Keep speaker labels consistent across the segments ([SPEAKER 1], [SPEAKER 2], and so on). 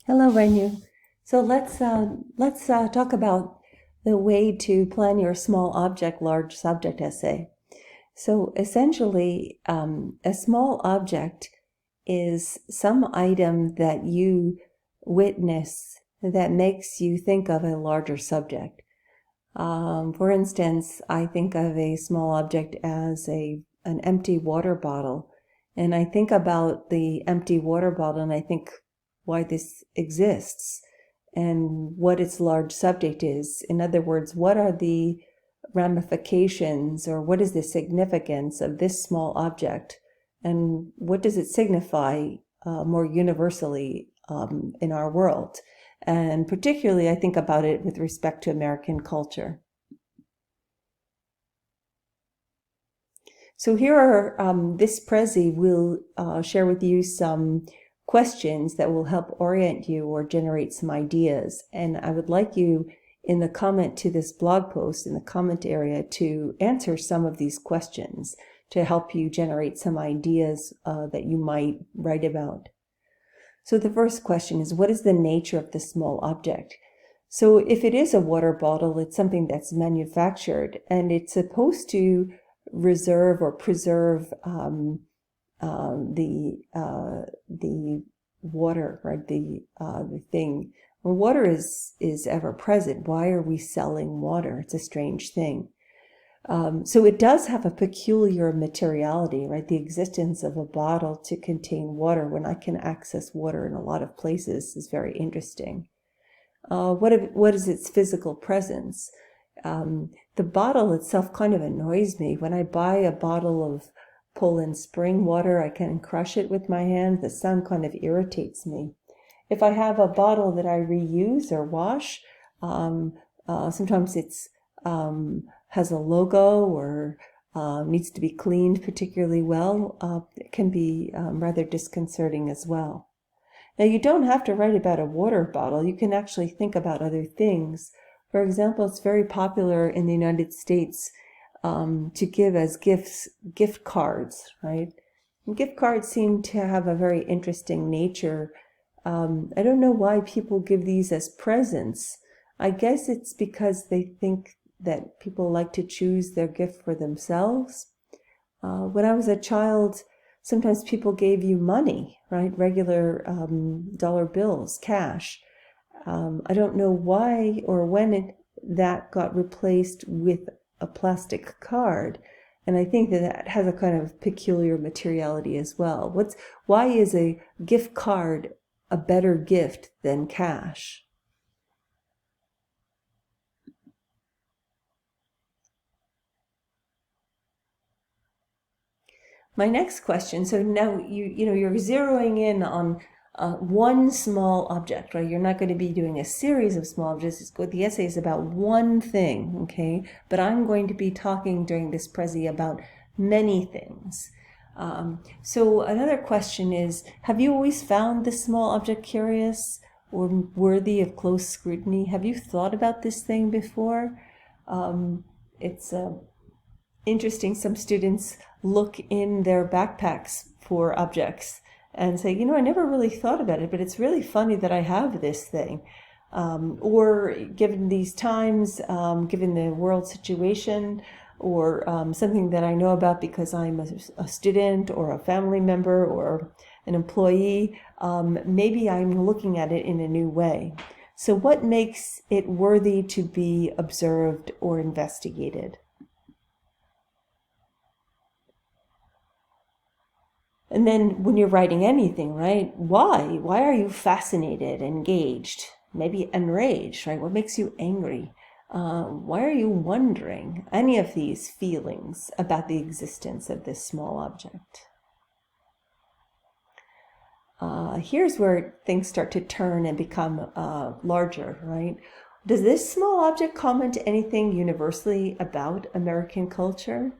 [SPEAKER 1] Hello, Renu. So let's talk about the way to plan your small object, large subject essay. So essentially, a small object is some item that you witness that makes you think of a larger subject. For instance, I think of a small object as an empty water bottle, and I think about the empty water bottle, and I think why this exists and what its large subject is. In other words, what are the ramifications or what is the significance of this small object, and what does it signify more universally in our world? And particularly, I think about it with respect to American culture. So here are, this Prezi will share with you some questions that will help orient you or generate some ideas. And I would like you in the comment to this blog post in the comment area to answer some of these questions to help you generate some ideas that you might write about. So the first question is, what is the nature of the small object? So if it is a water bottle, it's something that's manufactured and it's supposed to reserve or preserve the water, right? The thing. Well, water is ever present. Why are we selling water? It's a strange thing. So it does have a peculiar materiality, right? The existence of a bottle to contain water when I can access water in a lot of places is very interesting. What is its physical presence? The bottle itself kind of annoys me. When I buy a bottle of Poland Spring water, I can crush it with my hand. The sound kind of irritates me. If I have a bottle that I reuse or wash, sometimes it's has a logo or needs to be cleaned particularly well, it can be rather disconcerting as well. Now, you don't have to write about a water bottle. You can actually think about other things. For example, it's very popular in the United States to give as gifts gift cards, right? And gift cards seem to have a very interesting nature. I don't know why people give these as presents. I guess it's because they think that people like to choose their gift for themselves. When I was a child, sometimes people gave you money, right? Regular dollar bills, cash. I don't know why or when that got replaced with a plastic card. And I think that has a kind of peculiar materiality as well. Why is a gift card a better gift than cash? My next question, so now you're zeroing in on one small object, right? You're not going to be doing a series of small objects. The essay is about one thing, okay? But I'm going to be talking during this Prezi about many things. So another question is, have you always found this small object curious or worthy of close scrutiny? Have you thought about this thing before? It's interesting. Some students look in their backpacks for objects and say, I never really thought about it, but it's really funny that I have this thing. Or given these times, given the world situation, or something that I know about because I'm a student or a family member or an employee, maybe I'm looking at it in a new way. So what makes it worthy to be observed or investigated? And then when you're writing anything, right? Why? Why are you fascinated, engaged, maybe enraged, right? What makes you angry? Why are you wondering any of these feelings about the existence of this small object? Here's where things start to turn and become larger, right? Does this small object comment anything universally about American culture?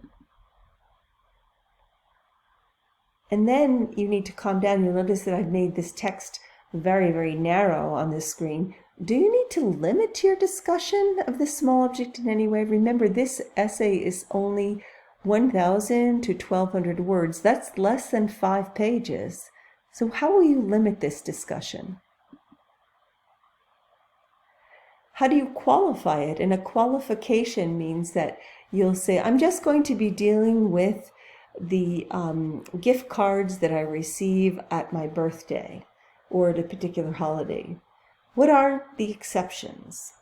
[SPEAKER 1] And then you need to calm down. You'll notice that I've made this text very, very narrow on this screen. Do you need to limit your discussion of this small object in any way? Remember, this essay is only 1,000 to 1,200 words. That's less than 5 pages. So how will you limit this discussion? How do you qualify it? And a qualification means that you'll say, I'm just going to be dealing with the gift cards that I receive at my birthday or at a particular holiday. What are the exceptions?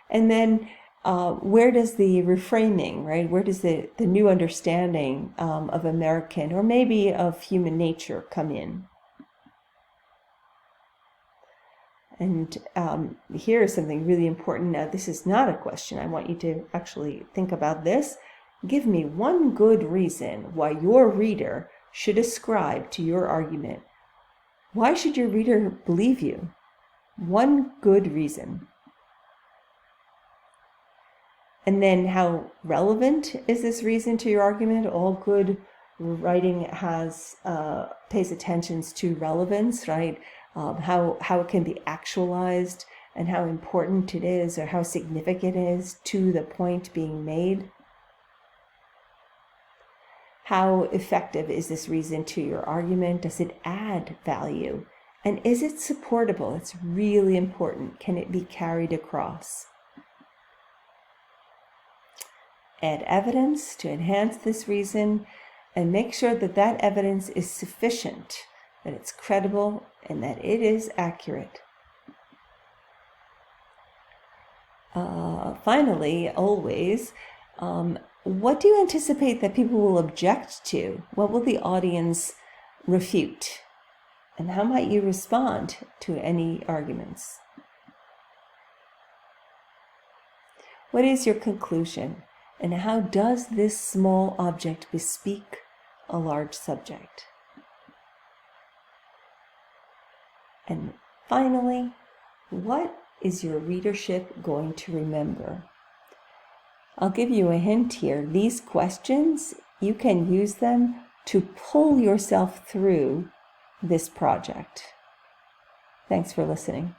[SPEAKER 1] And then where does the reframing, right? Where does the new understanding of American or maybe of human nature come in? And here is something really important. Now, this is not a question. I want you to actually think about this. Give me one good reason why your reader should ascribe to your argument. Why should your reader believe you? One good reason. And then how relevant is this reason to your argument? All good writing pays attention to relevance, right? How it can be actualized and how important it is or how significant it is to the point being made. How effective is this reason to your argument? Does it add value? And is it supportable? It's really important. Can it be carried across? Add evidence to enhance this reason and make sure that that evidence is sufficient, that it's credible, and that it is accurate. Finally, always, what do you anticipate that people will object to? What will the audience refute? And how might you respond to any arguments? What is your conclusion? And how does this small object bespeak a large subject? And finally, what is your readership going to remember? I'll give you a hint here. These questions, you can use them to pull yourself through this project. Thanks for listening.